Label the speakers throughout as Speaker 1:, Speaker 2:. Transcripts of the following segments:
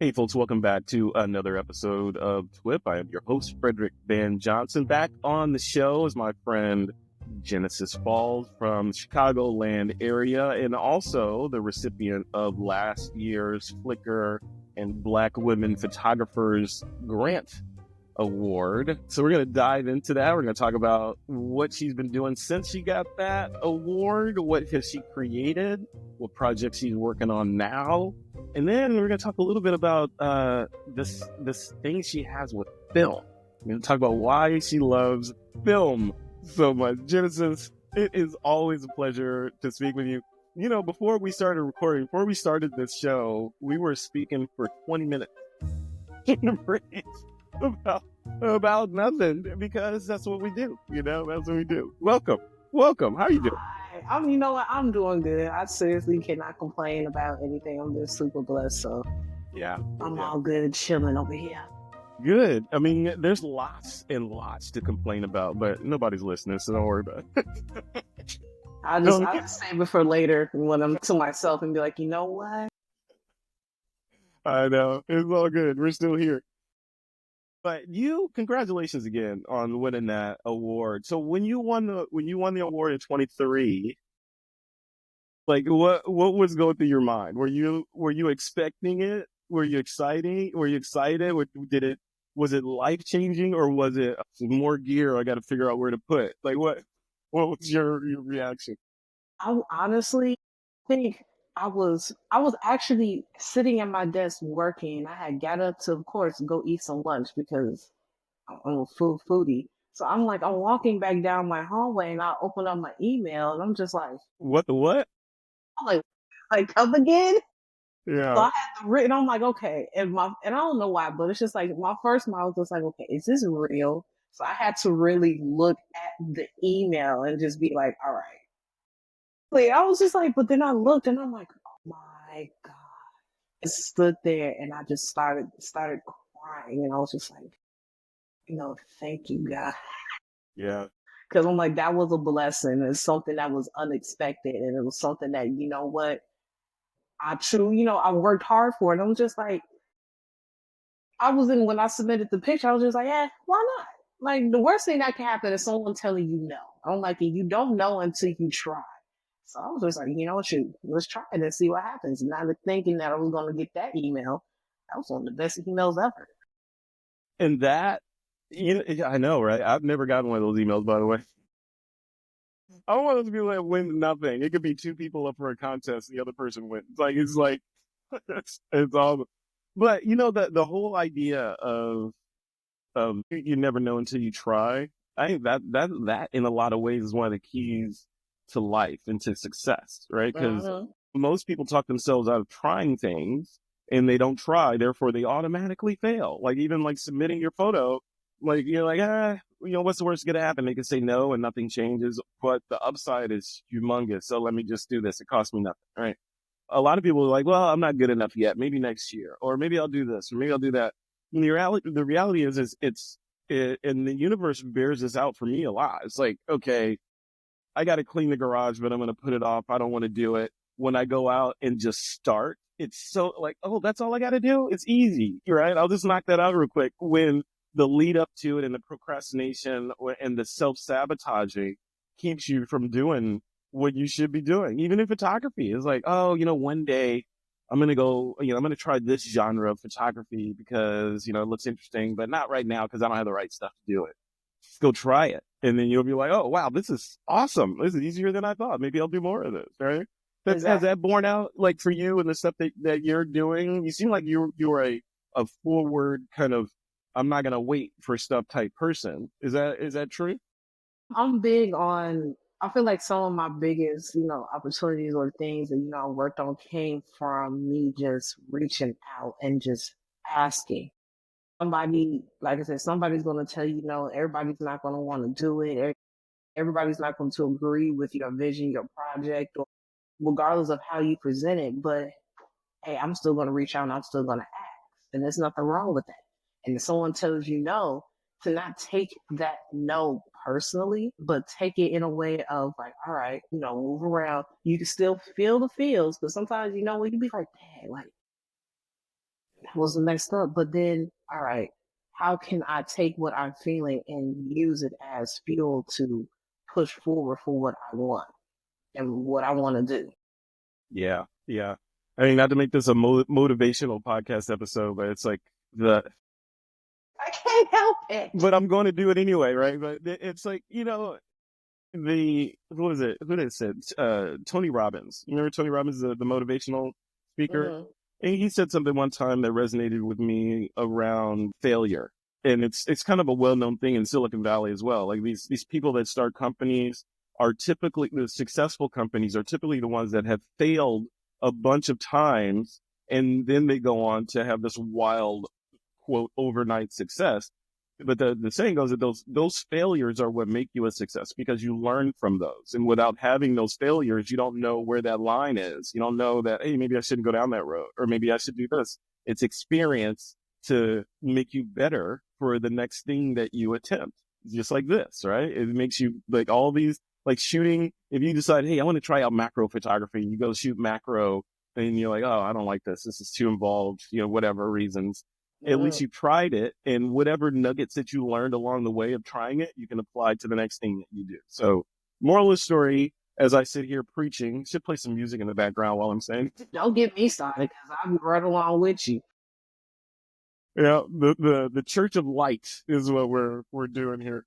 Speaker 1: Hey, folks, welcome back to another episode of TWiP. I am your host, Frederick Van Johnson. Back on the show is my friend Genesis Falls from the Chicagoland area, and also the recipient of last year's Flickr and Black Women Photographers Grant Award. So we're going to dive into that. We're going to talk about what she's been doing since she got that award, what has she created, what projects she's working on now. And then we're going to talk a little bit about this thing she has with film. We're going to talk about why she loves film so much. Genesis, it is always a pleasure to speak with you. You know, before we started recording, before we started this show, we were speaking for 20 minutes about nothing, because that's what we do. You know, that's what we do. Welcome. How you doing?
Speaker 2: You know what? I'm doing good. I seriously cannot complain about anything. I'm just super blessed. So
Speaker 1: yeah,
Speaker 2: I'm all good, chilling over here.
Speaker 1: Good. I mean, there's lots and lots to complain about, but nobody's listening, so don't worry about it.
Speaker 2: I just save it for later when I'm to myself and be like, you know what?
Speaker 1: I know, it's all good. We're still here. But congratulations again on winning that award. So when you won the award in 23, like what was going through your mind? Were you expecting it? Were you excited? Was it life changing, or was it more gear I got to figure out where to put? Like what was your reaction?
Speaker 2: I honestly think I was actually sitting at my desk working. I had got up to, of course, go eat some lunch because I'm a foodie. So I'm walking back down my hallway and I open up my email and I'm just like,
Speaker 1: what?
Speaker 2: I'm like come again?
Speaker 1: Yeah.
Speaker 2: So I had written, I'm like, okay, and I don't know why, but it's just like my first mind was just like, okay, is this real? So I had to really look at the email and just be like, all right. Like, I was just like, but then I looked and I'm like, oh my God. I stood there and I just started crying, and I was just like, thank you, God.
Speaker 1: Yeah.
Speaker 2: Because I'm like, that was a blessing. It's something that was unexpected, and it was something that, you know what, I worked hard for it. I'm just like, when I submitted the picture, I was just like, why not? Like, the worst thing that can happen is someone telling you no. I'm like, you don't know until you try. So I was just like, shoot, let's try it and see what happens. Not thinking that I was going to get that email. That was one of the best emails ever.
Speaker 1: And that, I know, right? I've never gotten one of those emails, by the way. I don't want those people that win nothing. It could be two people up for a contest, the other person wins. It's all. But the whole idea of you never know until you try. I think that in a lot of ways is one of the keys to life and to success, right? Because most people talk themselves out of trying things and they don't try, therefore they automatically fail. Like even like submitting your photo, like you're like, what's the worst going to happen? They can say no and nothing changes, but the upside is humongous. So let me just do this. It costs me nothing, right? A lot of people are like, well, I'm not good enough yet. Maybe next year, or maybe I'll do this, or maybe I'll do that. And the reality is and the universe bears this out for me a lot. It's like, okay, I got to clean the garage, but I'm going to put it off. I don't want to do it. When I go out and just start, it's so like, oh, that's all I got to do. It's easy, right? I'll just knock that out real quick. When the lead up to it and the procrastination and the self-sabotaging keeps you from doing what you should be doing. Even in photography, it's like, oh, one day I'm going to go, I'm going to try this genre of photography because, it looks interesting, but not right now because I don't have the right stuff to do it. Just go try it. And then you'll be like, oh, wow, this is awesome. This is easier than I thought. Maybe I'll do more of this, right? Exactly. Has that borne out, like, for you and the stuff that you're doing? You seem like you're a forward kind of, I'm not going to wait for stuff type person. Is that true?
Speaker 2: I'm big on, I feel like some of my biggest, opportunities or things that, I worked on came from me just reaching out and just asking. Somebody, like I said, somebody's going to tell you, everybody's not going to want to do it. Everybody's not going to agree with your vision, your project, or regardless of how you present it. But hey, I'm still going to reach out and I'm still going to ask. And there's nothing wrong with that. And if someone tells you no, to not take that no personally, but take it in a way of like, all right, move around. You can still feel the feels, but sometimes, when you be like, dang, like, was messed up. But then, all right, how can I take what I'm feeling and use it as fuel to push forward for what I want and what I want to do?
Speaker 1: Yeah, yeah. I mean, not to make this a motivational podcast episode, but it's like the
Speaker 2: I can't help it.
Speaker 1: but I'm going to do it anyway, right? But it's like, the who is it? Who did it said? Tony Robbins. You remember Tony Robbins, the motivational speaker?
Speaker 2: Mm-hmm.
Speaker 1: And he said something one time that resonated with me around failure. And it's kind of a well known thing in Silicon Valley as well. Like these people that start companies are typically the successful companies are typically the ones that have failed a bunch of times, and then they go on to have this wild quote overnight success. But the saying goes that those failures are what make you a success because you learn from those. And without having those failures, you don't know where that line is. You don't know that, hey, maybe I shouldn't go down that road, or maybe I should do this. It's experience to make you better for the next thing that you attempt. Just like this, right? It makes you like all these like shooting. If you decide, hey, I want to try out macro photography, you go shoot macro, and you're like, oh, I don't like this. This is too involved. Whatever reasons, at
Speaker 2: Mm-hmm.
Speaker 1: least you tried it, and whatever nuggets that you learned along the way of trying it, you can apply to the next thing that you do. So, moral of the story, as I sit here preaching, should play some music in the background while I'm saying,
Speaker 2: Don't get me started because I'll be right along with you.
Speaker 1: the Church of Light is what we're doing here.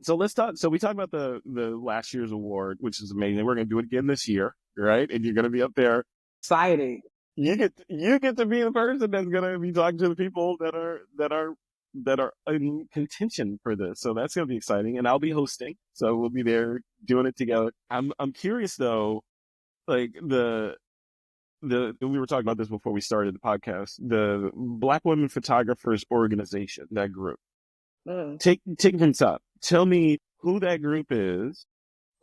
Speaker 1: So let's talk. So we talked about the last year's award, which is amazing. We're going to do it again this year, right? And you're going to be up there.
Speaker 2: Excited.
Speaker 1: You get to be the person that's gonna be talking to the people that are in contention for this. So that's gonna be exciting. And I'll be hosting. So we'll be there doing it together. I'm curious though, like the we were talking about this before we started the podcast, the Black Women Photographers Organization, that group.
Speaker 2: Mm.
Speaker 1: Take things up. Tell me who that group is,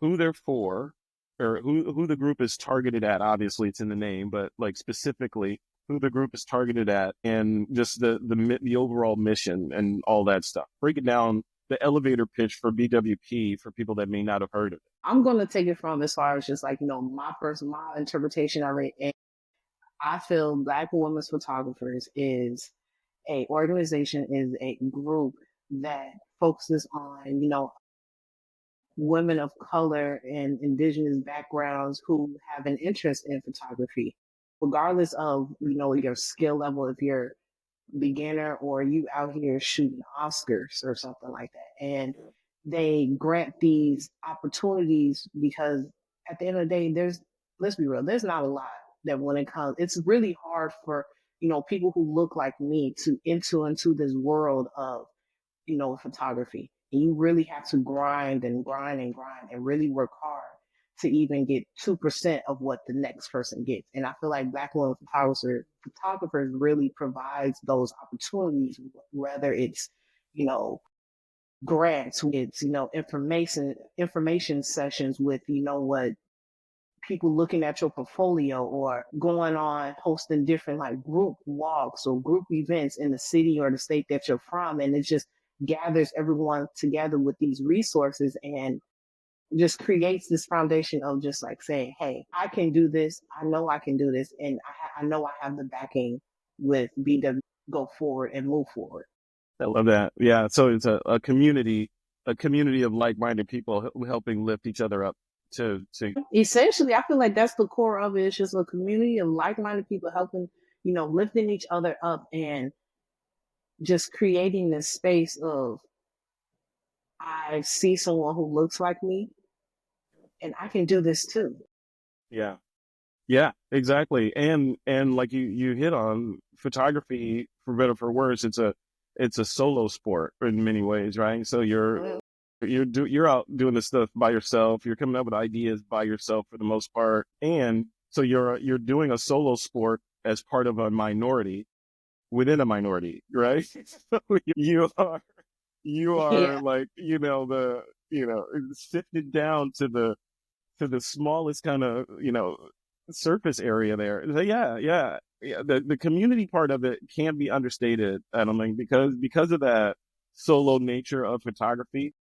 Speaker 1: who they're for, or who the group is targeted at. Obviously, it's in the name, but like specifically who the group is targeted at, and just the overall mission and all that stuff. Break it down. The elevator pitch for BWP for people that may not have heard of it.
Speaker 2: I'm gonna take it from as far as just like my interpretation of it. And I feel Black Women's Photographers is a organization, is a group that focuses on women of color and indigenous backgrounds who have an interest in photography, regardless of your skill level. If you're beginner or you out here shooting Oscars or something like that. And they grant these opportunities because at the end of the day, let's be real, there's not a lot that when it comes, it's really hard for, people who look like me to enter into this world of, photography. And you really have to grind and grind and grind and really work hard to even get 2% of what the next person gets. And I feel like Black women photographers really provides those opportunities, whether it's, you know, grants, it's, information sessions with, what people looking at your portfolio or going on hosting different like group walks or group events in the city or the state that you're from. And it just gathers everyone together with these resources and just creates this foundation of just like saying, hey, I can do this. I know I can do this. And I know I have the backing with BW go forward and move forward.
Speaker 1: I love that. Yeah. So it's a community of like-minded people helping lift each other up to
Speaker 2: Essentially, I feel like that's the core of it. It's just a community of like-minded people helping, lifting each other up and just creating this space of I see someone who looks like me and I can do this too.
Speaker 1: yeah. Yeah, exactly. And like you hit on photography, for better or for worse, it's a solo sport in many ways, right? So you're out doing this stuff by yourself. You're coming up with ideas by yourself for the most part, and so you're doing a solo sport as part of a minority within a minority, right? So you are
Speaker 2: Yeah.
Speaker 1: like sifted down to the smallest kind of surface area there. So yeah. The community part of it can't be understated. I don't think because of that solo nature of photography,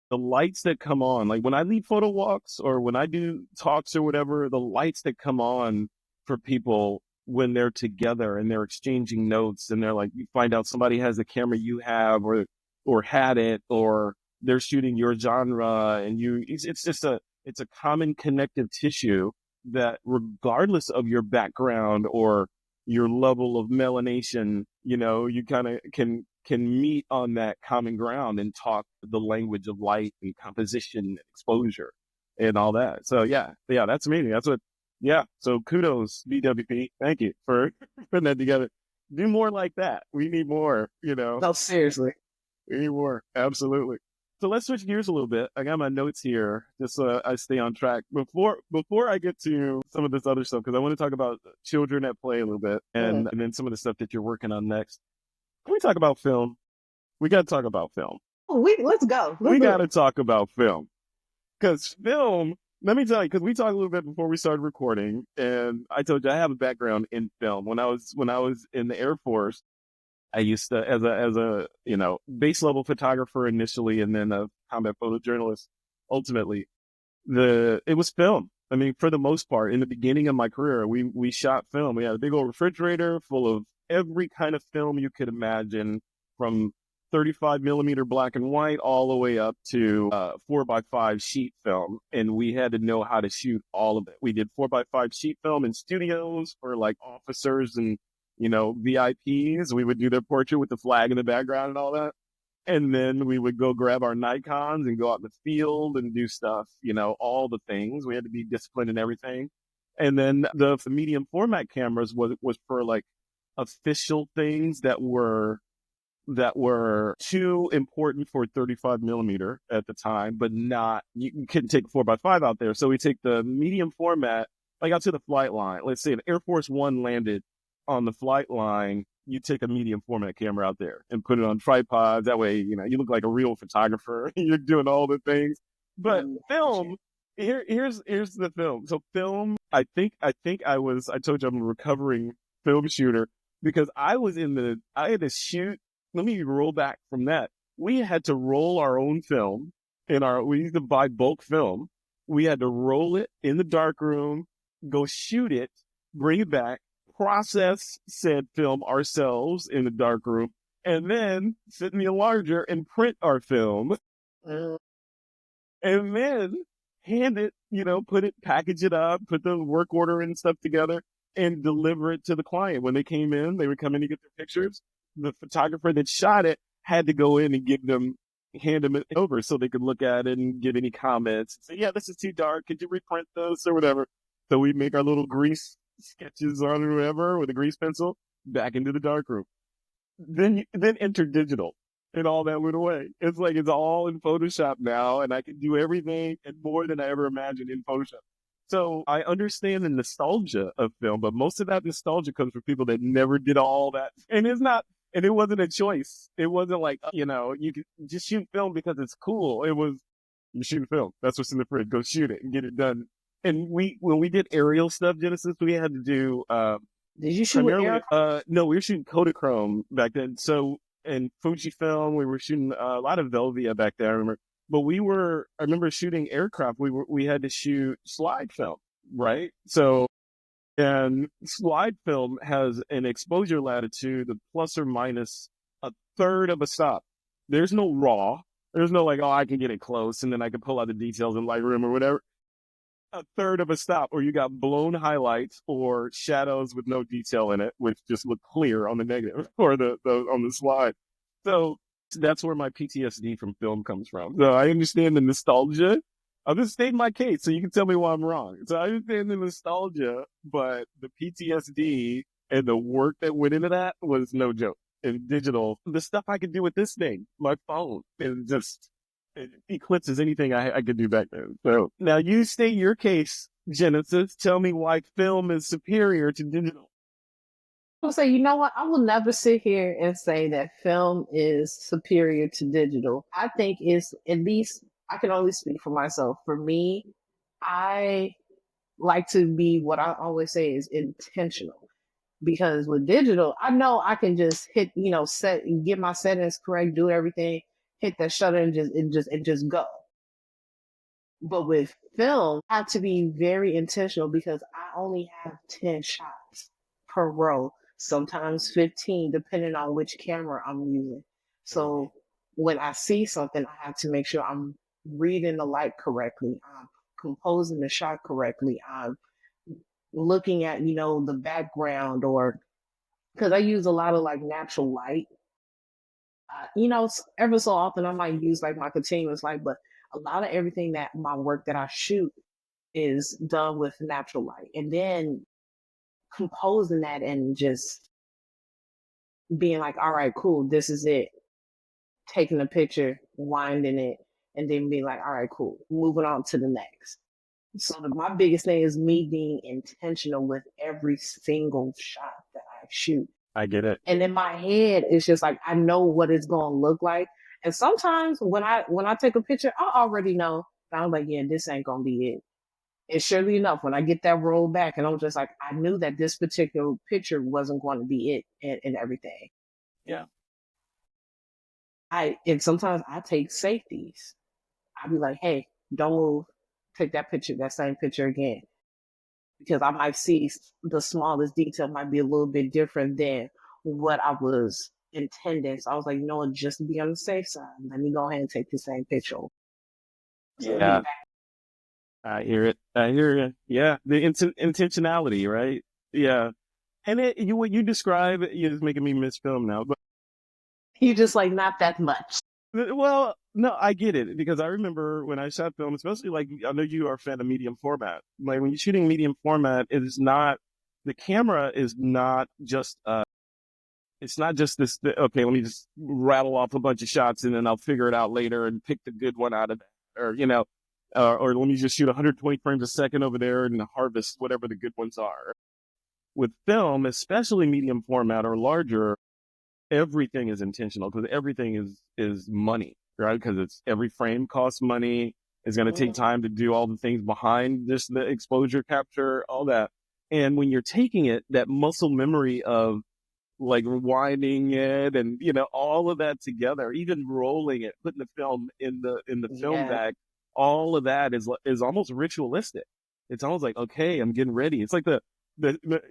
Speaker 1: the lights that come on, like when I lead photo walks or when I do talks or whatever, the lights that come on for people when they're together and they're exchanging notes and they're like, you find out somebody has the camera you have or had it, or they're shooting your genre, and it's just it's a common connective tissue that regardless of your background or your level of melanation, you kind of can meet on that common ground and talk the language of light and composition and exposure and all that. So yeah, that's amazing. Yeah. So kudos, BWP. Thank you for putting that together. Do more like that. We need more,
Speaker 2: No, seriously.
Speaker 1: we need more. Absolutely. So let's switch gears a little bit. I got my notes here just so I stay on track. Before I get to some of this other stuff, because I want to talk about children at play a little bit, and then some of the stuff that you're working on next. Can we talk about film? We got to talk about film.
Speaker 2: Oh, let's go.
Speaker 1: We got to talk about film. Because film, let me tell you, because we talked a little bit before we started recording, and I told you I have a background in film. When I was in the Air Force, I used to as a base level photographer initially, and then a combat photojournalist. Ultimately, it was film. I mean, for the most part, in the beginning of my career, we shot film. We had a big old refrigerator full of every kind of film you could imagine, from 35 millimeter black and white all the way up to 4x5 sheet film. And we had to know how to shoot all of it. We did 4x5 sheet film in studios for like officers and, VIPs. We would do their portrait with the flag in the background and all that. And then we would go grab our Nikons and go out in the field and do stuff, all the things. We had to be disciplined in everything. And then the medium format cameras was for like official things that were too important for 35 millimeter at the time, but not, you couldn't take a 4x5 out there. So we take the medium format, like out to the flight line. Let's say an Air Force One landed on the flight line, you take a medium format camera out there and put it on tripods. That way, you look like a real photographer. You're doing all the things. But film, here's the film. So film, I told you I'm a recovering film shooter, because I had to shoot. Let me roll back from that. We had to roll our own film we used to buy bulk film. We had to roll it in the dark room, go shoot it, bring it back, process said film ourselves in the dark room, and then sit in the enlarger and print our film, and then hand it, package it up, put the work order and stuff together, and deliver it to the client. When they came in, they would come in to get their pictures. The photographer that shot it had to go in and hand them it over so they could look at it and give any comments. Say, yeah, this is too dark. Could you reprint this or whatever? So we make our little grease sketches on or whatever with a grease pencil back into the darkroom. Then enter digital, and all that went away. It's like it's all in Photoshop now, and I can do everything and more than I ever imagined in Photoshop. So I understand the nostalgia of film, but most of that nostalgia comes from people that never did all that. And it wasn't a choice. It wasn't like, you could just shoot film because it's cool. It was, you shoot film. That's what's in the fridge. Go shoot it and get it done. And when we did aerial stuff, Genesis, we had to do,
Speaker 2: did you shoot with
Speaker 1: no, we were shooting Kodachrome back then. So, and Fujifilm, we were shooting a lot of Velvia back there, I remember. But I remember shooting aircraft. We had to shoot slide film, right? So, and slide film has an exposure latitude of plus or minus a third of a stop. There's no raw. There's no like, oh, I can get it close and then I can pull out the details in Lightroom or whatever. A third of a stop, or you got blown highlights or shadows with no detail in it, which just look clear on the negative or on the slide. So that's where my PTSD from film comes from. So I understand the nostalgia. I'll just state my case so you can tell me why I'm wrong. So I understand the nostalgia, but the PTSD and the work that went into that was no joke. And digital, the stuff I could do with this thing, my phone, it eclipses anything I could do back then. So now you state your case, Genesis. Tell me why film is superior to digital.
Speaker 2: I'll say, you know what? I will never sit here and say that film is superior to digital. I think it's, at least I can only speak for myself. For me, I like to be, what I always say is intentional. Because with digital, I know I can just hit, set and get my settings correct, do everything, hit that shutter and just go. But with film, I have to be very intentional because I only have 10 shots per row, sometimes 15, depending on which camera I'm using.
Speaker 1: Mhm.
Speaker 2: So when I see something, I have to make sure I'm reading the light correctly, I'm composing the shot correctly, I'm looking at, the background, or because I use a lot of like natural light. Ever so often I might use like my continuous light, but a lot of everything that my work that I shoot is done with natural light. And then composing that and just being like, all right, cool, this is it. Taking a picture, winding it, and then being like, all right, cool, moving on to the next. So my biggest thing is me being intentional with every single shot that I shoot.
Speaker 1: I get it.
Speaker 2: And in my head, it's just like I know what it's gonna look like. And sometimes when I take a picture, I already know. I'm like, yeah, this ain't gonna be it. And surely enough, when I get that roll back, and I'm just like, I knew that this particular picture wasn't going to be it, and everything.
Speaker 1: Yeah.
Speaker 2: And sometimes I take safeties. I'll be like, hey, don't move. Take that same picture again, because I might see the smallest detail might be a little bit different than what I was intending. So I was like, just to be on the safe side, let me go ahead and take the same picture. So
Speaker 1: Yeah. I hear it. I hear it. Yeah. The intentionality, right? Yeah. And what you describe is making me miss film now. But
Speaker 2: you just like not that much.
Speaker 1: well, no, I get it because I remember when I shot film, especially like I know you are a fan of medium format. Like when you're shooting medium format, it is not the camera is not just it's not just this. Okay, let me just rattle off a bunch of shots and then I'll figure it out later and pick the good one out of that, or or let me just shoot 120 frames a second over there and harvest whatever the good ones are. With film, especially medium format or larger, everything is intentional because everything is money, right? Because it's every frame costs money. It's going to take
Speaker 2: Mhm.
Speaker 1: time to do all the things behind this, the exposure capture, all that. And when you're taking it, that muscle memory of like rewinding it and all of that together, even rolling it, putting the film in the film
Speaker 2: Yeah.
Speaker 1: bag, all of that is almost ritualistic. It's almost like, okay, I'm getting ready. It's like the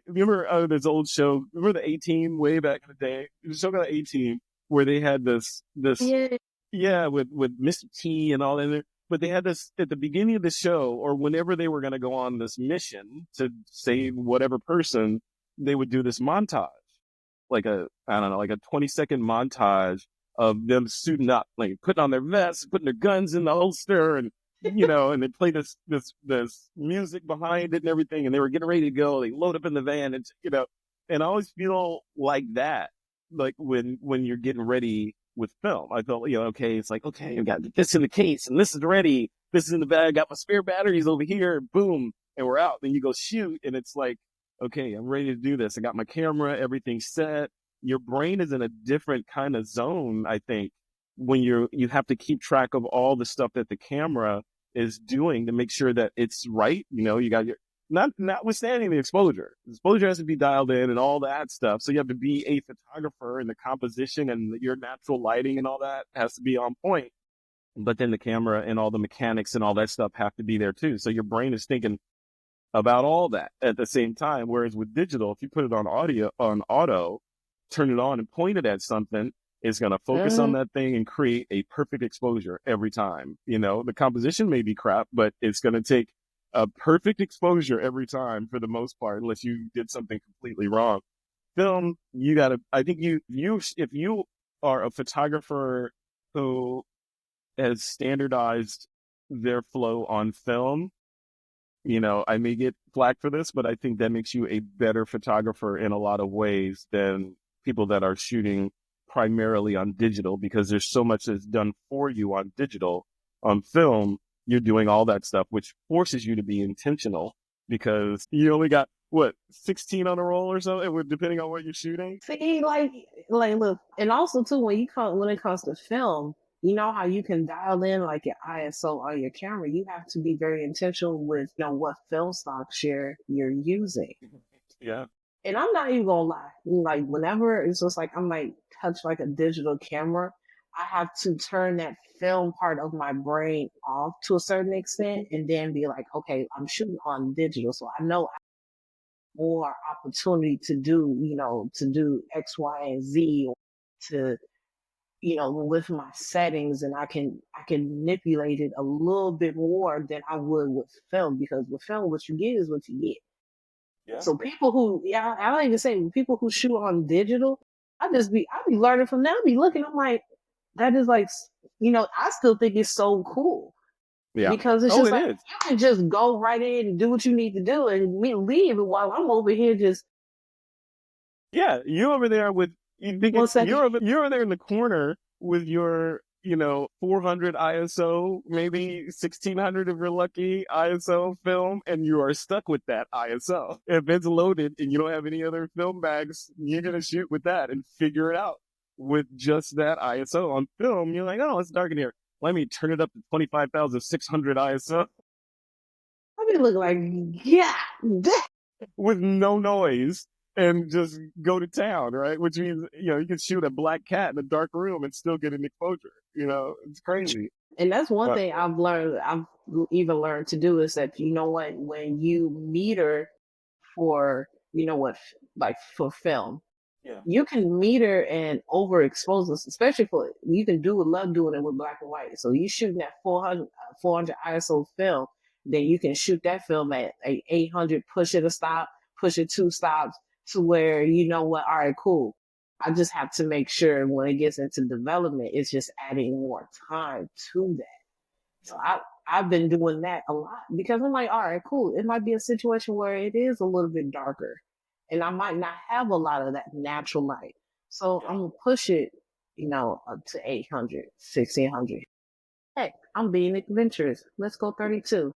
Speaker 1: remember this old show, remember the 18 way back in the day, the show called 18, where they had this
Speaker 2: Yeah.
Speaker 1: yeah, with Mr. T and all that. But they had this at the beginning of the show, or whenever they were going to go on this mission to save whatever person, they would do this montage, like I don't know, like a 20-second montage of them suiting up, like putting on their vests, putting their guns in the holster, and and they play this music behind it and everything, and they were getting ready to go. They load up in the van, and and I always feel like that, like when you're getting ready with film. I felt, okay, it's like, okay, I got this in the case, and this is ready. This is in the bag. Got my spare batteries over here. Boom, and we're out. Then you go shoot, and it's like, okay, I'm ready to do this. I got my camera, everything's set. Your brain is in a different kind of zone, I think, when you have to keep track of all the stuff that the camera is doing to make sure that it's right. You got your notwithstanding the exposure. The exposure has to be dialed in and all that stuff. So you have to be a photographer, and the composition and your natural lighting and all that has to be on point. But then the camera and all the mechanics and all that stuff have to be there too. So your brain is thinking about all that at the same time. Whereas with digital, if you put it on auto, turn it on and point it at something, it's going to focus on
Speaker 2: Mhm.
Speaker 1: that thing and create a perfect exposure every time. The composition may be crap, but it's going to take a perfect exposure every time for the most part, unless you did something completely wrong. Film, I think if you are a photographer who has standardized their flow on film, I may get flack for this, but I think that makes you a better photographer in a lot of ways than people that are shooting primarily on digital, because there's so much that's done for you on digital. On film, you're doing all that stuff, which forces you to be intentional because you only got what 16 on a roll or so, depending on what you're shooting.
Speaker 2: See, look, and also too, when it comes to film, you know how you can dial in like your ISO on your camera. You have to be very intentional with what film stock share you're using.
Speaker 1: Yeah.
Speaker 2: And I'm not even gonna lie, like whenever it's just like I might touch like a digital camera, I have to turn that film part of my brain off to a certain extent, and then be like, okay, I'm shooting on digital, so I know more opportunity to do, to do X, Y, and Z, or to, with my settings, and I can manipulate it a little bit more than I would with film, because with film, what you get is what you get.
Speaker 1: Yeah.
Speaker 2: So people who, yeah, I don't even say people who shoot on digital, I be learning from them. I be looking, I'm like, that is like, I still think it's so cool,
Speaker 1: Yeah.
Speaker 2: because it's
Speaker 1: Oh,
Speaker 2: just
Speaker 1: it
Speaker 2: like
Speaker 1: is.
Speaker 2: you can just go right in and do what you need to do and me leave while I'm over here just
Speaker 1: Yeah, you over there with you thinking
Speaker 2: 1 second.
Speaker 1: you're over there in the corner with your 400 ISO, maybe 1600 if you're lucky ISO film, and you are stuck with that ISO. If it's loaded and you don't have any other film bags, you're gonna shoot with that and figure it out with just that ISO on film. You're like, oh, it's dark in here. Let me turn it up to 25,600 ISO
Speaker 2: I be looking like, yeah,
Speaker 1: with no noise and just go to town, right? Which means, you can shoot a black cat in a dark room and still get an exposure. It's crazy.
Speaker 2: and that's one
Speaker 1: But
Speaker 2: thing I've learned. I've even learned to do is that, what, when you meter for, what, like for film,
Speaker 1: yeah,
Speaker 2: you can meter and overexpose this, especially for, you can love doing it with black and white. So you shooting that 400 ISO film, then you can shoot that film at 800, push it a stop, push it two stops, to where, what, all right, cool. I just have to make sure when it gets into development, it's just adding more time to that. So I've been doing that a lot, because I'm like, all right, cool. It might be a situation where it is a little bit darker, and I might not have a lot of that natural light. So I'm
Speaker 1: yeah,
Speaker 2: gonna push it, up to 800, 1600. Hey, I'm being adventurous. Let's go 32.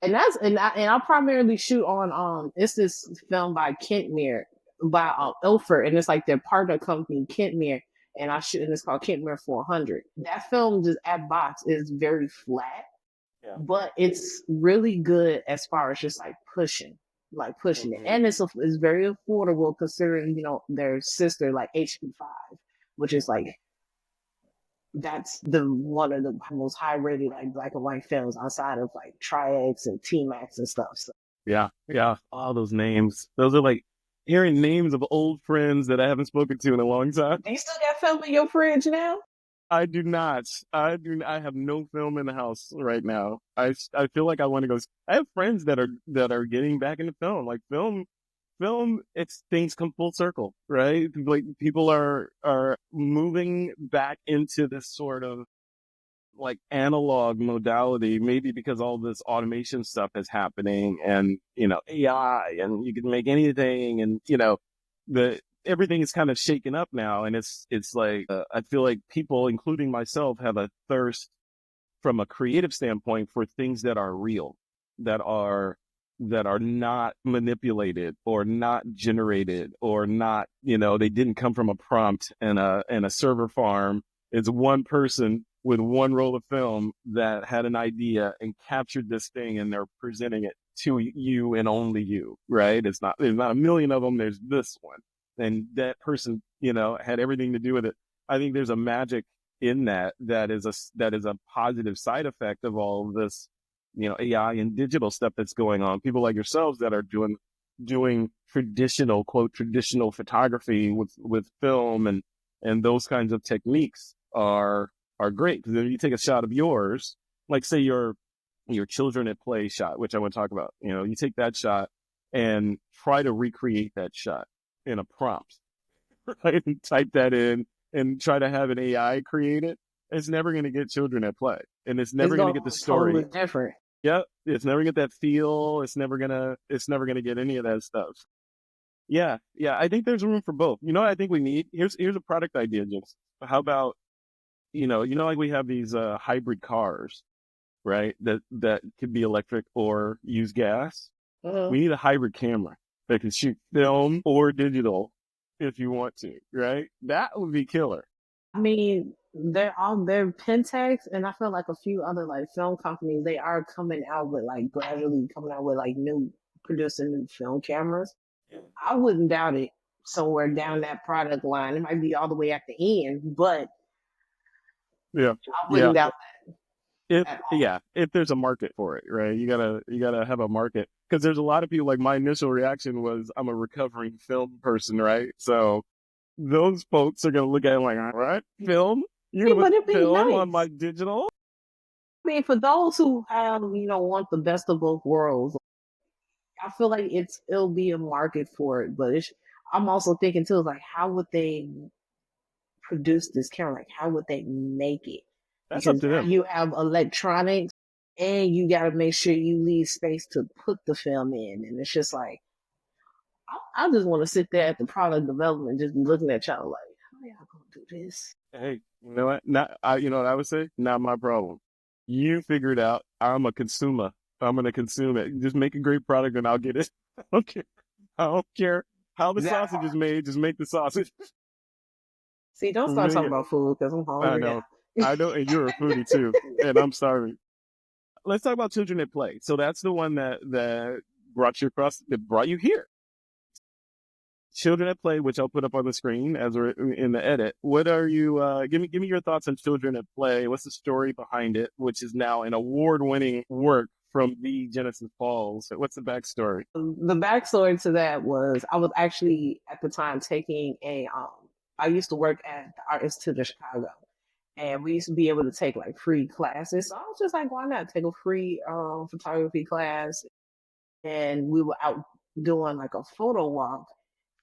Speaker 2: And I primarily shoot on it's this film by Kentmere, by Ilford, and it's like their partner company Kentmere, and I shoot, and it's called Kentmere 400. That film, just at box, is very flat,
Speaker 1: yeah.
Speaker 2: but it's really good as far as just like pushing it,
Speaker 1: Hmm.
Speaker 2: and it's very affordable, considering their sister, like HP5, which is like, that's the one of the most high rated like black and white films outside of like Tri-X and T-Max and stuff. So
Speaker 1: Yeah, yeah. All those names. Those are like hearing names of old friends that I haven't spoken to in a long time.
Speaker 2: do you still got film in your fridge now?
Speaker 1: I do not. I have no film in the house right now. I feel like I want to go. I have friends that are getting back into film. Like film, it's things come full circle, right? Like people are moving back into this sort of like analog modality, maybe because all this automation stuff is happening, and AI, and you can make anything, and the everything is kind of shaken up now, and it's like I feel like people, including myself, have a thirst from a creative standpoint for things that are real, that are not manipulated or not generated, or not, they didn't come from a prompt and a server farm. It's one person with one roll of film that had an idea and captured this thing, and they're presenting it to you and only you, right? There's not a million of them. There's this one, and that person, had everything to do with it. I think there's a magic in that is a positive side effect of all of this, AI and digital stuff that's going on. People like yourselves that are doing traditional photography with film and those kinds of techniques are great, because if you take a shot of yours, like say your children at play shot, which I want to talk about, you take that shot and try to recreate that shot in a prompt, right? And type that in and try to have an AI create it. It's never going to get children at play, and it's
Speaker 2: It's
Speaker 1: never going to
Speaker 2: gonna
Speaker 1: get the
Speaker 2: be totally
Speaker 1: story.
Speaker 2: different.
Speaker 1: Yeah, it's never get that feel. It's never gonna get any of that stuff. Yeah, yeah. I think there's room for both. What I think we need? Here's a product idea, James. How about like we have these hybrid cars, right? That could be electric or use gas.
Speaker 2: Mhm.
Speaker 1: We need a hybrid camera that can shoot film or digital if you want to, right? That would be killer.
Speaker 2: I mean, they're Pentax, and I feel like a few other like film companies, they are coming out with like gradually coming out with like new producing new film cameras. I wouldn't doubt it somewhere down that product line. It might be all the way at the end, but
Speaker 1: Yeah,
Speaker 2: I
Speaker 1: yeah.
Speaker 2: wouldn't doubt.
Speaker 1: If
Speaker 2: at all.
Speaker 1: yeah, if there's a market for it, right? You gotta have a market because there's a lot of people. Like my initial reaction was, I'm a recovering film person, right? So those folks are gonna look at it like, all right, film. You're
Speaker 2: Yeah,
Speaker 1: gonna
Speaker 2: but
Speaker 1: put
Speaker 2: it'd be
Speaker 1: film on
Speaker 2: nice.
Speaker 1: my digital.
Speaker 2: I mean, for those who have, want the best of both worlds, I feel like it'll be a market for it. But I'm also thinking too, like, how would they produce this camera? Like, how would they make it?
Speaker 1: That's up
Speaker 2: Because
Speaker 1: to
Speaker 2: now
Speaker 1: them.
Speaker 2: you have electronics, and you got to make sure you leave space to put the film in, and it's just like I just want to sit there at the product development, just be looking at y'all like, how y'all gonna do this?
Speaker 1: Hey, you know what? Not I. You know what I would say? Not my problem. You figure it out. I'm a consumer. I'm gonna consume it. Just make a great product, and I'll get it. Okay. I don't care how the
Speaker 2: That
Speaker 1: sausage
Speaker 2: part.
Speaker 1: is made. Just make the sausage.
Speaker 2: See, don't
Speaker 1: For
Speaker 2: start talking
Speaker 1: me,
Speaker 2: about food because I'm
Speaker 1: I
Speaker 2: hungry now.
Speaker 1: know. I know, and you're a foodie too, and I'm sorry. Let's talk about children at play. So that's the one that brought you across, that brought you here. Children at play, which I'll put up on the screen as we're in the edit. What are you? Give me your thoughts on children at play. What's the story behind it, which is now an award-winning work from the Genesis Falls? What's the backstory?
Speaker 2: The backstory to that was I was actually at the time taking I used to work at the Art Institute of Chicago, and we used to be able to take like free classes. So I was just like, why not take a free photography class? And we were out doing like a photo walk,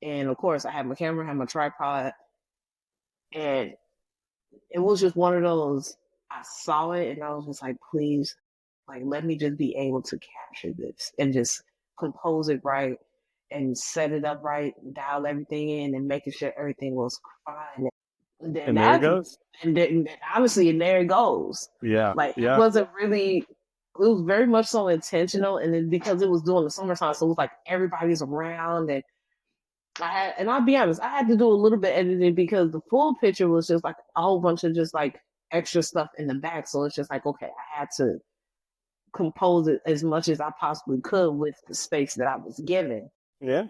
Speaker 2: and of course I had my camera, had my tripod, and it was just one of those. I saw it and I was just like, please, like, let me just be able to capture this and just compose it right and set it up right, dial everything in and making sure everything was fine. And then
Speaker 1: And there it
Speaker 2: that,
Speaker 1: goes.
Speaker 2: and then obviously, and there it goes.
Speaker 1: Yeah,
Speaker 2: Like, it
Speaker 1: yeah.
Speaker 2: wasn't really, it was very much so intentional. And then because it was during the summertime, so it was like everybody's around and and I'll be honest, I had to do a little bit editing because the full picture was just like a whole bunch of just like extra stuff in the back. So it's just like, okay, I had to compose it as much as I possibly could with the space that I was given.
Speaker 1: Yeah.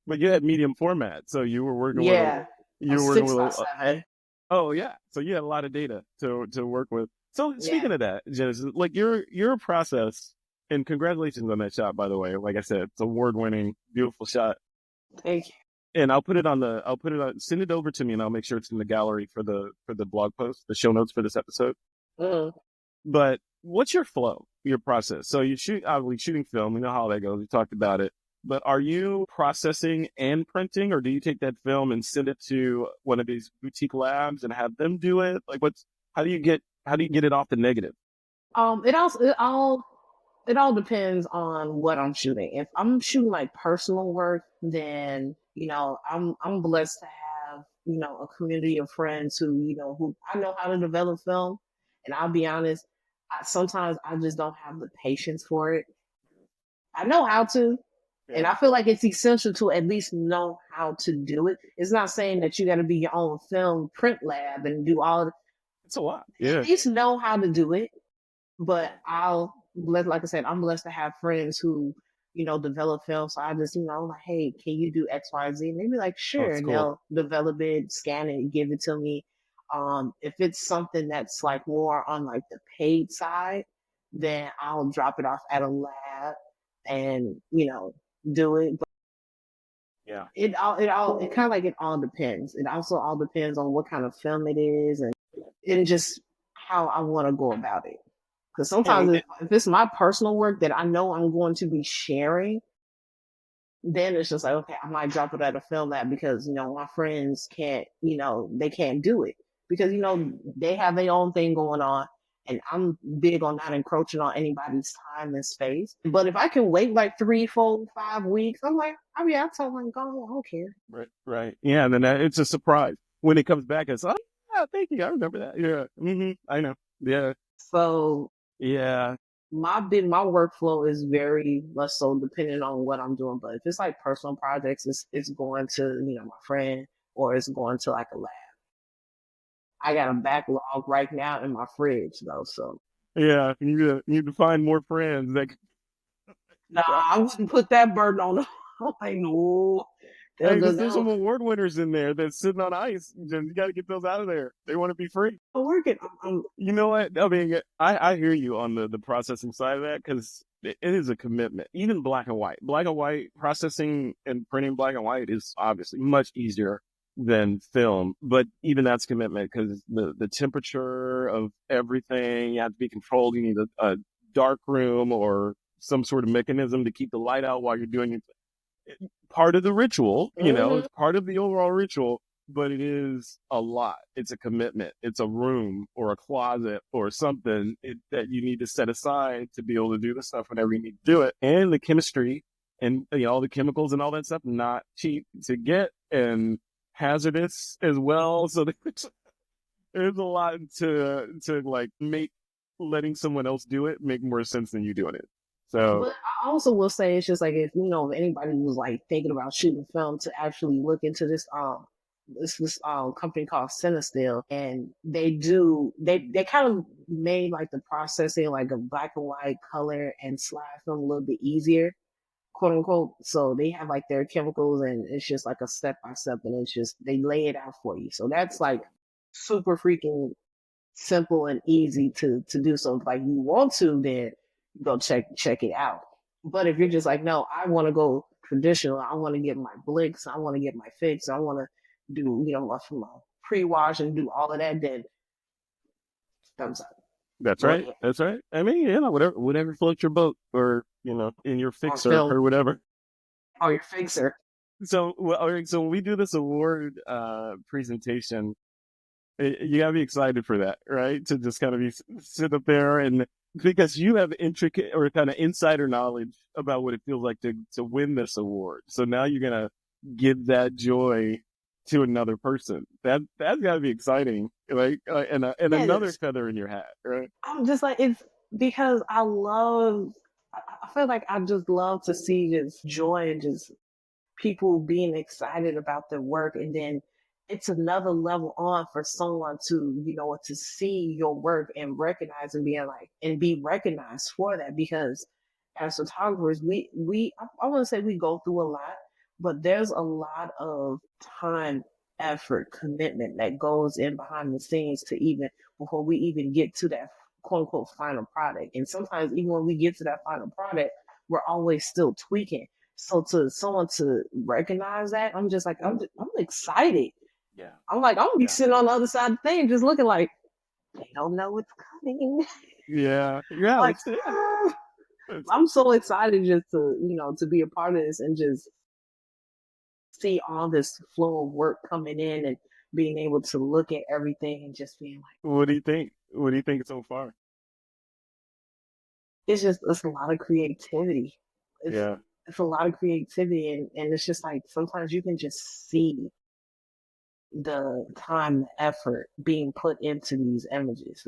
Speaker 1: But you had medium format, so you were working with a
Speaker 2: Yeah, a
Speaker 1: you were working
Speaker 2: six
Speaker 1: with
Speaker 2: by
Speaker 1: a
Speaker 2: seven.
Speaker 1: oh yeah. So you had a lot of data to work with. So
Speaker 2: Yeah,
Speaker 1: speaking of that, Genesis, like your process, and congratulations on that shot, by the way. Like I said, it's award winning, beautiful shot.
Speaker 2: thank
Speaker 1: And I'll put it on, send it over to me, and I'll make sure it's in the gallery for the blog post, the show notes for this episode.
Speaker 2: you.
Speaker 1: But what's your flow, your process? So you shoot, obviously shooting film, you know how that goes. We talked about it. But are you processing and printing, or do you take that film and send it to one of these boutique labs and have them do it? Like, how do you get it off the negative?
Speaker 2: It also it all depends on what I'm shooting. If I'm shooting like personal work, then I'm blessed to have a community of friends who I know how to develop film. And I'll be honest, sometimes I just don't have the patience for it. I know how to, and
Speaker 1: Yeah,
Speaker 2: I feel like it's essential to at least know how to do it. It's not saying that you got to be your own film print lab and do all.
Speaker 1: it's a lot.
Speaker 2: At
Speaker 1: Yeah,
Speaker 2: least know how to do it, but like I said, I'm blessed to have friends who, develop film. So I just, like, hey, can you do X, Y, Z? And they be like,
Speaker 1: oh,
Speaker 2: sure.
Speaker 1: it's
Speaker 2: And
Speaker 1: cool.
Speaker 2: they'll develop it, scan it, give it to me. If it's something that's like more on like the paid side, then I'll drop it off at a lab and, do it. But
Speaker 1: Yeah,
Speaker 2: it kind of like it all depends. It also all depends on what kind of film it is and just how I want to go about it. Because sometimes
Speaker 1: and
Speaker 2: if it's my personal work that I know I'm going to be sharing, then it's just like, okay, I might drop it at a film lab because, my friends can't, they can't do it because, they have their own thing going on. And I'm big on not encroaching on anybody's time and space. But if I can wait like 3, 4, 5 weeks, I'm like, I mean, I tell them, go, I don't care.
Speaker 1: right, right. Yeah, and then it's a surprise when it comes back. It's, oh, yeah, thank you. I remember that. Yeah, I know. Yeah,
Speaker 2: So
Speaker 1: yeah.
Speaker 2: my workflow is very much so dependent on what I'm doing. But if it's like personal projects, it's going to my friend or it's going to like a lab. I got a backlog right now in my fridge though, so
Speaker 1: Yeah, you need to find more friends that can
Speaker 2: nah, I wouldn't put that burden on them. I'm like, no. They'll
Speaker 1: Hey,
Speaker 2: go
Speaker 1: there's
Speaker 2: down.
Speaker 1: some award winners in there that's sitting on ice. You got to get those out of there. They want to be free.
Speaker 2: I'm working.
Speaker 1: You know what? I mean, I hear you on the processing side of that because it is a commitment. Even black and white processing and printing black and white is obviously much easier than film, but even that's commitment because the temperature of everything you have to be controlled. You need a dark room or some sort of mechanism to keep the light out while you're doing it. Part of the ritual,
Speaker 2: Mhm.
Speaker 1: it's part of the overall ritual, but it is a lot. It's a commitment. It's a room or a closet or something that you need to set aside to be able to do the stuff whenever you need to do it. And the chemistry and all the chemicals and all that stuff, not cheap to get and hazardous as well. So there's a lot to like make letting someone else do it make more sense than you doing it. So
Speaker 2: But I also will say it's just like if if anybody was like thinking about shooting film to actually look into this company called Cinestill, and they kind of made like the processing like a black and white color and slide film a little bit easier, quote unquote. So they have like their chemicals and it's just like a step by step, and it's just they lay it out for you. So that's like super freaking simple and easy to do. So if like you want to, then go check it out. But if you're just like, no, I want to go traditional. I want to get my blicks. I want to get my fix. I want to do my pre-wash and do all of that. Then thumbs up.
Speaker 1: that's
Speaker 2: Go
Speaker 1: right.
Speaker 2: ahead
Speaker 1: That's right. I mean, whatever floats your boat or, in your
Speaker 2: on
Speaker 1: fixer
Speaker 2: film
Speaker 1: or whatever.
Speaker 2: or your fixer.
Speaker 1: So, well, all right, so when we do this award presentation, you gotta be excited for that, right? To just kind of sit up there and because you have intricate or kind of insider knowledge about what it feels like to win this award. So now you're gonna give that joy to another person. That's gotta be exciting, like and
Speaker 2: Yeah, it
Speaker 1: another
Speaker 2: is.
Speaker 1: feather in your hat, right?
Speaker 2: I'm just like it's because I feel like I just love to see just joy and just people being excited about their work, and then it's another level on for someone to to see your work and recognize and being like and be recognized for that, because as photographers I want to say we go through a lot, but there's a lot of time, effort, commitment that goes in behind the scenes to even before we even get to that quote unquote final product. And sometimes even when we get to that final product, we're always still tweaking. So to someone to recognize that, I'm just like, I'm excited.
Speaker 1: Yeah,
Speaker 2: I'm like, I'm gonna be
Speaker 1: yeah,
Speaker 2: sitting on the other side of the thing, just looking like they don't know what's coming.
Speaker 1: yeah, yeah.
Speaker 2: Like,
Speaker 1: Yeah. It's,
Speaker 2: I'm so excited just to, to be a part of this and just see all this flow of work coming in and being able to look at everything and just being like,
Speaker 1: what do you think? What do you think so far?
Speaker 2: it's a lot of creativity. It's
Speaker 1: Yeah,
Speaker 2: it's a lot of creativity, and it's just like sometimes you can just see the time, the effort being put into these images,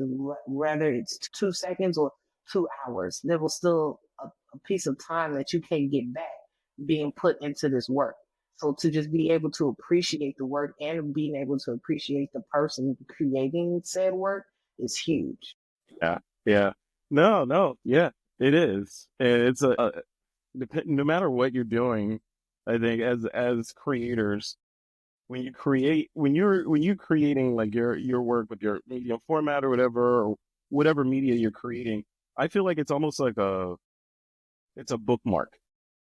Speaker 2: whether it's 2 seconds or 2 hours, there was still a piece of time that you can't get back being put into this work. So to just be able to appreciate the work and being able to appreciate the person creating said work is huge.
Speaker 1: yeah, yeah. No, no, yeah, it is. And it's no matter what you're doing, I think as creators, when you're creating like your work with your media format or whatever media you're creating, I feel like it's almost like it's a bookmark.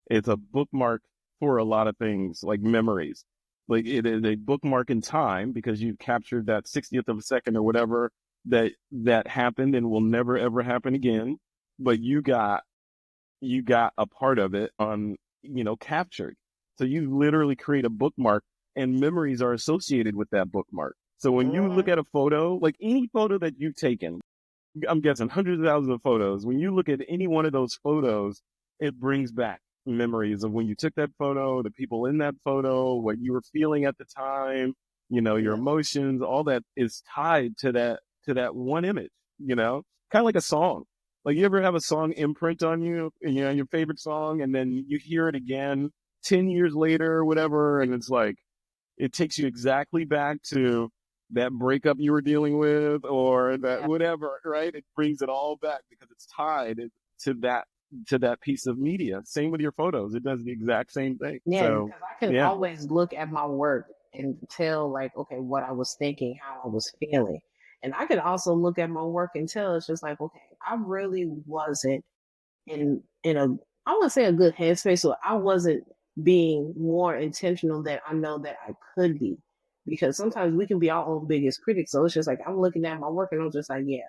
Speaker 1: It's a bookmark for a lot of things like memories. Like it is a bookmark in time because you've captured that 60th of a second or whatever that happened and will never ever happen again. But you got a part of it on, captured. So you literally create a bookmark and memories are associated with that bookmark. So when you look
Speaker 2: Mhm.
Speaker 1: at a photo, like any photo that you've taken, I'm guessing hundreds of thousands of photos. When you look at any one of those photos, it brings back memories of when you took that photo, the people in that photo, what you were feeling at the time, your
Speaker 2: Yeah.
Speaker 1: emotions, all that is tied to that one image, kind of like a song. Like you ever have a song imprint on you, and, your favorite song, and then you hear it again 10 years later or whatever, and it's like, it takes you exactly back to that breakup you were dealing with or that
Speaker 2: Yeah.
Speaker 1: whatever, right? It brings it all back because it's tied to that to that piece of media. Same with your photos. It does the exact same thing.
Speaker 2: Yeah,
Speaker 1: So
Speaker 2: because I can
Speaker 1: yeah,
Speaker 2: always look at my work and tell, like, okay, what I was thinking, how I was feeling. And I can also look at my work and tell it's just like, okay, I really wasn't in a, I wouldn't say a good headspace, so I wasn't being more intentional than I know that I could be. Because sometimes we can be our own biggest critics. So it's just like I'm looking at my work and I'm just like, yeah.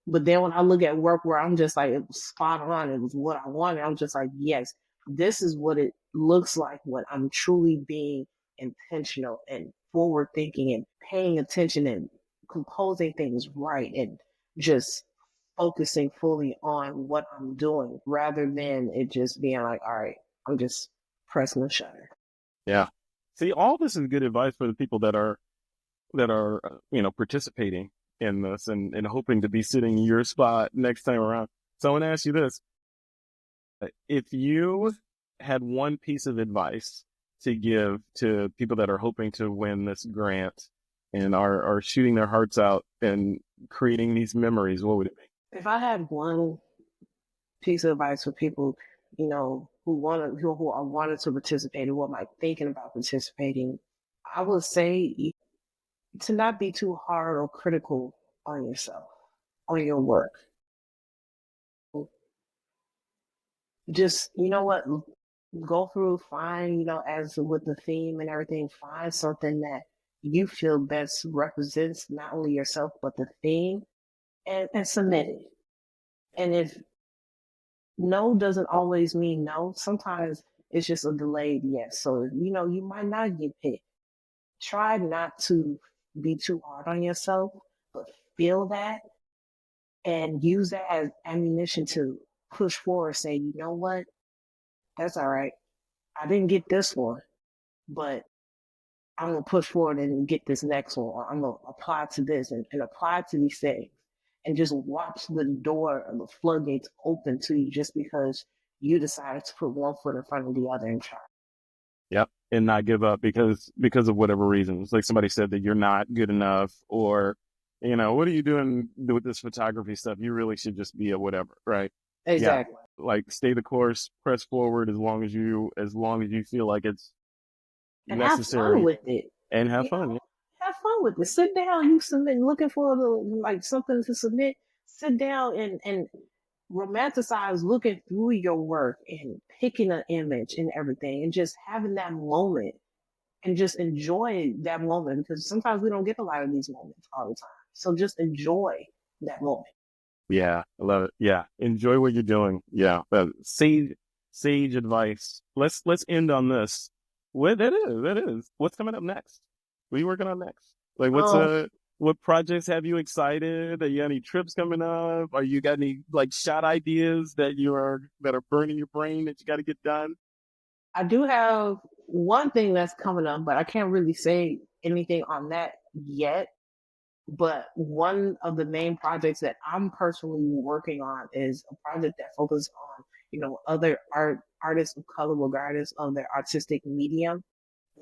Speaker 2: But then when I look at work where I'm just like, it was spot on, it was what I wanted, I'm just like, yes, this is what it looks like when I'm truly being intentional and forward thinking and paying attention and composing things right and just focusing fully on what I'm doing rather than it just being like, all right, I'm just pressing the shutter.
Speaker 1: yeah. See, all this is good advice for the people that are participating in this and hoping to be sitting in your spot next time around. So I want to ask you this: if you had one piece of advice to give to people that are hoping to win this grant and are shooting their hearts out and creating these memories, what would it be?
Speaker 2: If I had one piece of advice for people, who are wanting to participate or who are like thinking about participating, I would say to not be too hard or critical on yourself, on your work. Just go through, find, as with the theme and everything, find something that you feel best represents not only yourself but the theme, and submit it. And if no doesn't always mean no, sometimes it's just a delayed yes. So you might not get picked. Try not to be too hard on yourself, but feel that and use that as ammunition to push forward. Say, you know what, that's all right. I didn't get this one, but I'm gonna push forward and get this next one, or I'm gonna apply to this and apply to these things, and just watch the door and the floodgates open to you just because you decided to put one foot in front of the other and try.
Speaker 1: Yep. And not give up because of whatever reasons. Like somebody said that you're not good enough, or what are you doing with this photography stuff? You really should just be a whatever, right? Yeah.
Speaker 2: Exactly.
Speaker 1: Like stay the course, press forward as long as you feel like it's
Speaker 2: And have fun
Speaker 1: necessary
Speaker 2: with it.
Speaker 1: and have
Speaker 2: You
Speaker 1: fun.
Speaker 2: know, have fun with it. Sit down, you submit, looking for something to submit. Sit down and romanticize looking through your work and picking an image and everything and just having that moment and just enjoy that moment because sometimes we don't get a lot of these moments all the time. So just enjoy that moment.
Speaker 1: Yeah, I love it. Yeah, enjoy what you're doing. Yeah, sage advice. Let's end on this. What that is? That is. What's coming up next? What are you working on next? Like,
Speaker 2: Um,
Speaker 1: what projects have you excited? Are you got any trips coming up? Are you got any like shot ideas that are burning your brain that you got to get done?
Speaker 2: I do have one thing that's coming up, but I can't really say anything on that yet. But one of the main projects that I'm personally working on is a project that focuses on, other artists of color, regardless of their artistic medium,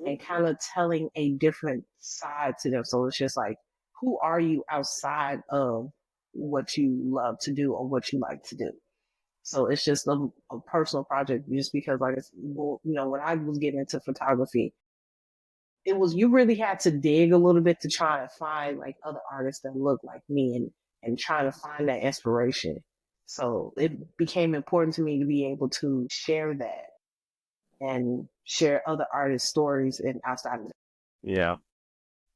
Speaker 2: and kind of telling a different side to them. So it's just like, who are you outside of what you love to do or what you like to do? So it's just a personal project, just because, like, when I was getting into photography, it was, you really had to dig a little bit to try and find like other artists that look like me and trying to find that inspiration. So it became important to me to be able to share that and share other artists' stories and outside of it.
Speaker 1: Yeah,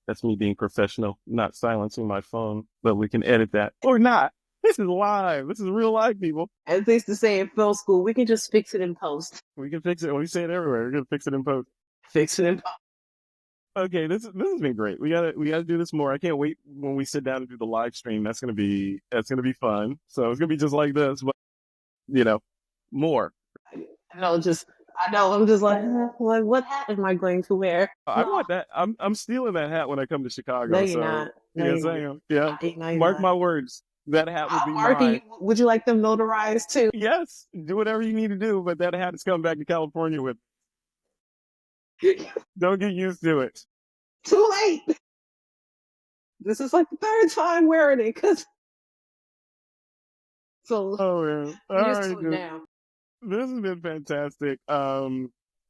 Speaker 1: that's me being professional, not silencing my phone, but we can edit that or not. This is live. This is real life, people.
Speaker 2: As they used to say in film school, we can just fix it in post.
Speaker 1: We can fix it. We say it everywhere. We're gonna fix it in post.
Speaker 2: Fix it in post.
Speaker 1: Okay, this has been great. We gotta do this more. I can't wait when we sit down and do the live stream. That's gonna be fun. So it's gonna be just like this, but you know, more.
Speaker 2: I know, I know, I'm just like, what hat am I going to wear?
Speaker 1: I
Speaker 2: No,
Speaker 1: want that. I'm stealing that hat when I come to
Speaker 2: no,
Speaker 1: Chicago.
Speaker 2: you're
Speaker 1: So
Speaker 2: not. No,
Speaker 1: yeah,
Speaker 2: you're not.
Speaker 1: saying yeah.
Speaker 2: No, you're
Speaker 1: Mark
Speaker 2: not.
Speaker 1: my words. That hat will
Speaker 2: I'm
Speaker 1: be
Speaker 2: marking you.
Speaker 1: mine.
Speaker 2: Would you like them notarized too?
Speaker 1: Yes, do whatever you need to do, but that hat is coming back to California with. Don't get used to it.
Speaker 2: Too late. This is like the third time wearing it because So
Speaker 1: Oh man.
Speaker 2: I'm
Speaker 1: All
Speaker 2: used
Speaker 1: right,
Speaker 2: to it
Speaker 1: dude.
Speaker 2: now.
Speaker 1: This has been fantastic.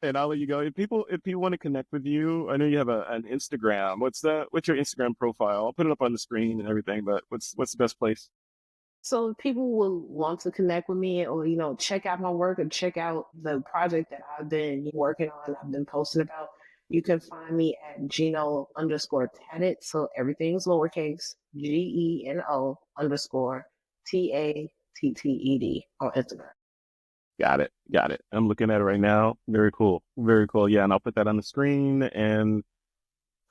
Speaker 1: And I'll let you go. If people want to connect with you, I know you have an Instagram. What's your Instagram profile? I'll put it up on the screen and everything, but what's the best place?
Speaker 2: So if people will want to connect with me or, check out my work or check out the project that I've been working on, I've been posting about, you can find me at Geno_Tatted. So everything's lowercase, GENO_TATTED on Instagram.
Speaker 1: Got it. Got it. I'm looking at it right now. Very cool. Very cool. Yeah, and I'll put that on the screen and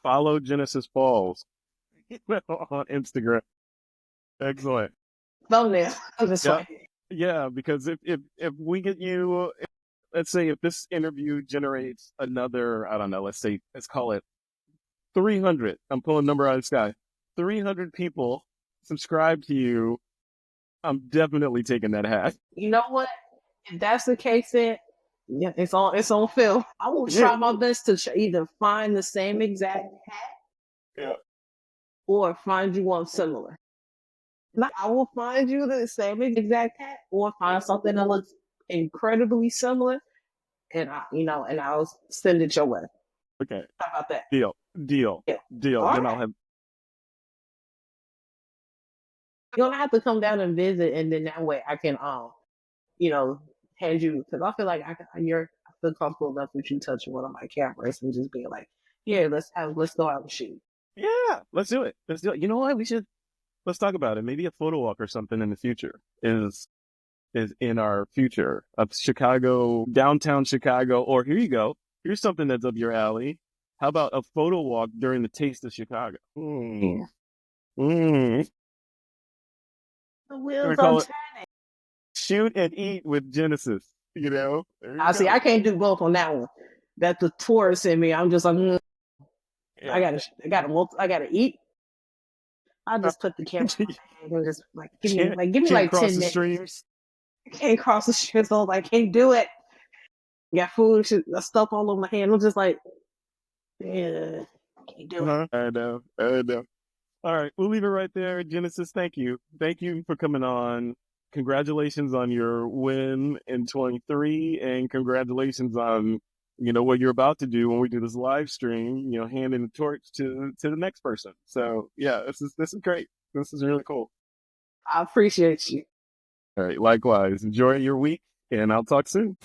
Speaker 1: follow Genesis Falls on Instagram. Excellent.
Speaker 2: Thumbnail. This
Speaker 1: Yeah.
Speaker 2: way.
Speaker 1: Yeah, because if we get you, let's say if this interview generates another, I don't know, let's call it 300. I'm pulling a number out of the sky. 300 people subscribe to you. I'm definitely taking that hat.
Speaker 2: You know what? If that's the case, then yeah, it's on film. I will
Speaker 1: Yeah.
Speaker 2: try my best to either find the same exact hat
Speaker 1: Yeah.
Speaker 2: or find you one similar. Like, I will find you the same exact hat or find something that looks incredibly similar, and I'll send it your way.
Speaker 1: Okay.
Speaker 2: How about that?
Speaker 1: Deal. Deal.
Speaker 2: Yeah.
Speaker 1: Deal.
Speaker 2: All
Speaker 1: Then I'll
Speaker 2: right.
Speaker 1: have.
Speaker 2: You're gonna have to come down and visit, and then that way I can you know, hand you because I feel like I feel comfortable enough with you touching one of my cameras and just being like, yeah, let's go out and shoot.
Speaker 1: Yeah. Let's do it. Let's do it. You know what? Let's talk about it. Maybe a photo walk or something in the future is in our future of Chicago, downtown Chicago, or here you go. Here's something that's up your alley. How about a photo walk during the Taste of Chicago? Mm. Mm.
Speaker 2: The
Speaker 1: We're
Speaker 2: wheels
Speaker 1: gonna
Speaker 2: on
Speaker 1: call
Speaker 2: turn.
Speaker 1: it Shoot and Eat with Genesis. You know, there you
Speaker 2: I see.
Speaker 1: go.
Speaker 2: I can't do both on that one. That's the tourist in me. I'm just like,
Speaker 1: Yeah.
Speaker 2: I gotta eat. I just put the camera in my bag and just like give me
Speaker 1: Can't
Speaker 2: like
Speaker 1: cross
Speaker 2: 10
Speaker 1: the
Speaker 2: minutes.
Speaker 1: streams.
Speaker 2: I can't cross the street, so I can't do it. Got food, stuff all over my hand. I'm just like, yeah, can't do it.
Speaker 1: I know. I know. All right, we'll leave it right there. Genesis, thank you. Thank you for coming on. Congratulations on your win in 23, and congratulations on what you're about to do when we do this live stream. Handing the torch to the next person. So yeah, this is great. This is really cool.
Speaker 2: I appreciate you.
Speaker 1: All right, likewise. Enjoy your week, and I'll talk soon.